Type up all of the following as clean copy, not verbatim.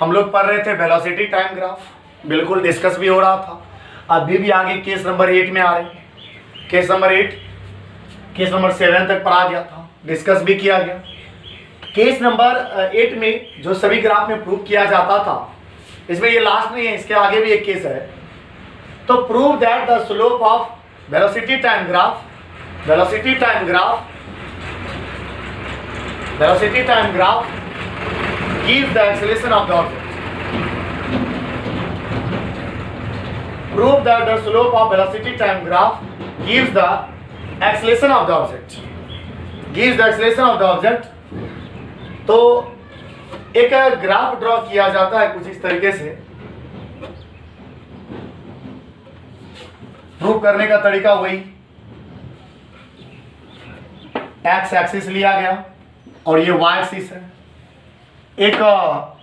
हम लोग पढ़ रहे थे वेलोसिटी टाइम ग्राफ, बिल्कुल डिस्कस भी हो रहा था। अभी भी आगे केस नंबर 8 में आ रहे हैं। केस नंबर 8, केस नंबर 7 तक पढ़ा गया था, डिस्कस भी किया गया। केस नंबर 8 में जो सभी ग्राफ में प्रूव किया जाता था, इसमें ये लास्ट नहीं है, इसके आगे भी एक केस है। तो prove that the slope of velocity time graph gives the acceleration of the object. Prove that the slope of velocity time graph gives the acceleration of the object. तो एक ग्राफ ड्रॉ किया जाता है कुछ इस तरीके से। प्रूव करने का तरीका वही, एक्स एक्सिस लिया गया और ये वाई एक्सिस है। एक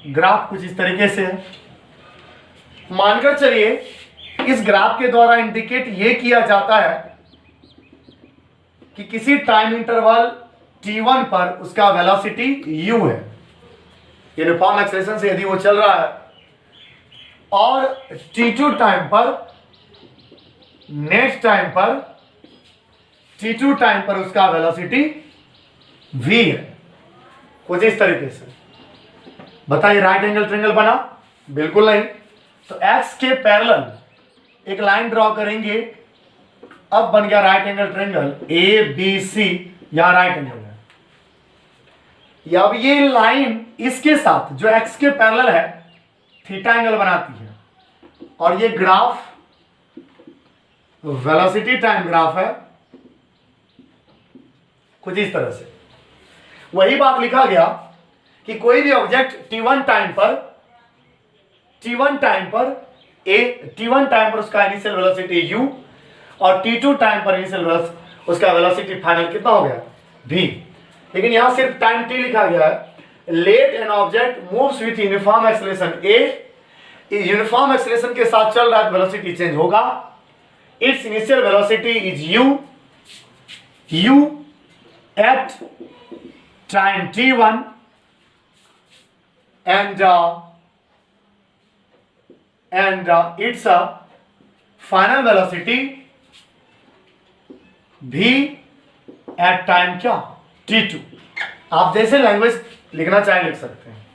ग्राफ कुछ इस तरीके से है। मानकर चलिए इस ग्राफ के द्वारा इंडिकेट ये किया जाता है कि किसी टाइम इंटरवल t1 पर उसका वेलोसिटी u है, यूनिफॉर्म एक्सेलरेशन से यदि वो चल रहा है, और t2 टाइम पर, नेक्स्ट टाइम पर, t2 टाइम पर उसका वेलोसिटी v है, कुछ इस तरीके से। बताइए राइट एंगल ट्रायंगल बना? बिल्कुल नहीं। तो x के पैरेलल एक लाइन ड्रॉ करेंगे, अब बन गया राइट एंगल ट्रायंगल ABC, यहां राइट एंगल है। अब ये लाइन इसके साथ जो x के पैरेलल है थीटा एंगल बनाती है, और ये ग्राफ वेलोसिटी टाइम ग्राफ है, कुछ इस तरह से। वही बात लिखा गया कि कोई भी ऑब्जेक्ट t1 टाइम पर उसका इनिशियल वेलोसिटी u, और t2 टाइम पर इनिशियल उसका वेलोसिटी फाइनल कितना हो गया v। लेकिन यहां सिर्फ टाइम t लिखा गया है। Let an object moves with uniform acceleration a, uniform acceleration के साथ चल रहा है, वेलोसिटी चेंज होगा। It's initial velocity is u at time t1 and its final velocity v at time क्या t2। आप जैसे लैंग्वेज लिखना चाहे लिख सकते हैं।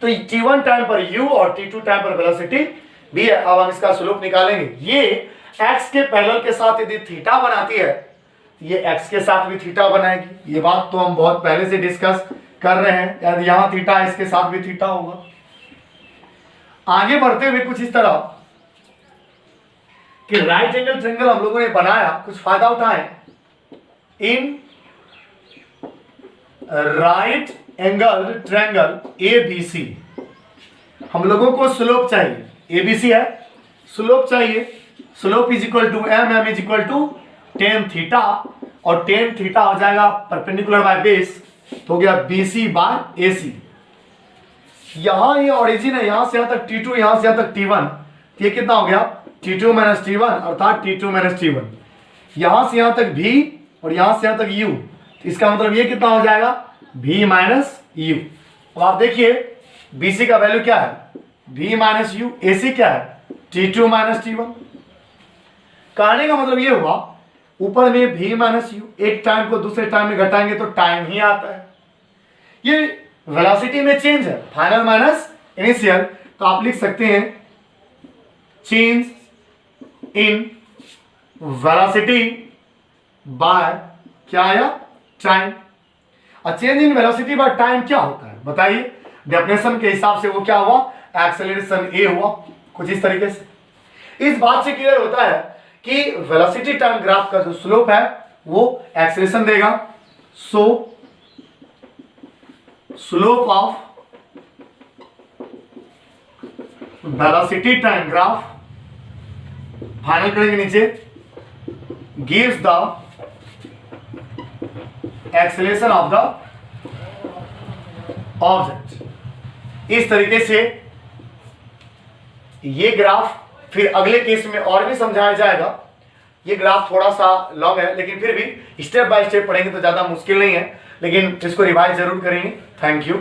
तो t1 टाइम पर u और t2 टाइम पर वेलोसिटी v है। अब हम इसका स्लोप निकालेंगे। ये x के पैरेलल के साथ यदि थीटा बनाती है, ये x के साथ भी थीटा बनाएगी। ये बात तो हम बहुत पहले से डिस्कस कर रहे हैं, यार यहां थीटा, इसके साथ भी थीटा होगा। आगे बढ़ते हुए कुछ इस तरह कि राइट एंगल ट्रायंगल हम लोगों ने बनाया, कुछ फायदा उठाएं। In right angle triangle ABC हम लोगों को स्लोप चाहिए। ABC है, स्लोप चाहिए। Slope is equal to m is equal to tan theta, और टेन थीटा हो जाएगा परपेंडिकुलर बाय बेस, तो हो गया BC बाय AC। यहां ये ऑरिजिन है, यहां से यहां तक T2, यहां से यहां तक T1, ये कितना हो गया T2 माइनस T1, अर्थात T2 माइनस T1। यहां से यहां तक V और यहां से यहां तक U, तो इसका मतलब ये कितना हो जाएगा V माइनस U। अब आप देखिए BC का वैल्यू क्या है V माइनस U, AC क्या है T2 माइनस T1। कहने का मतलब ये हुआ ऊपर में V माइनस U, एक टाइम को दूसरे टाइम में घटाएंगे तो टाइम ही आता है। ये वेलोसिटी में चेंज है, फाइनल माइनस इनिशियल, तो आप लिख सकते हैं चेंज इन वेलोसिटी बाय क्या आया टाइम। और change in velocity by time क्या होता है बताइए? डेफिनेशन के हिसाब से वो क्या हुआ, एक्सेलरेशन a हुआ, कुछ इस तरीके से। इस बात से क्लियर होता है कि वेलोसिटी टाइम ग्राफ का जो स्लोप है वो एक्सेलरेशन देगा। सो slope of velocity time graph, final करेंगे नीचे, gives the acceleration of the object. इस तरीके से ये ग्राफ फिर अगले केस में और भी समझाया जाएगा। ये ग्राफ थोड़ा सा लॉन्ग है, लेकिन फिर भी स्टेप बाय स्टेप पढ़ेंगे तो ज़्यादा मुश्किल नहीं है, लेकिन इसको रिवाइज जरूर करेंगे। Thank you.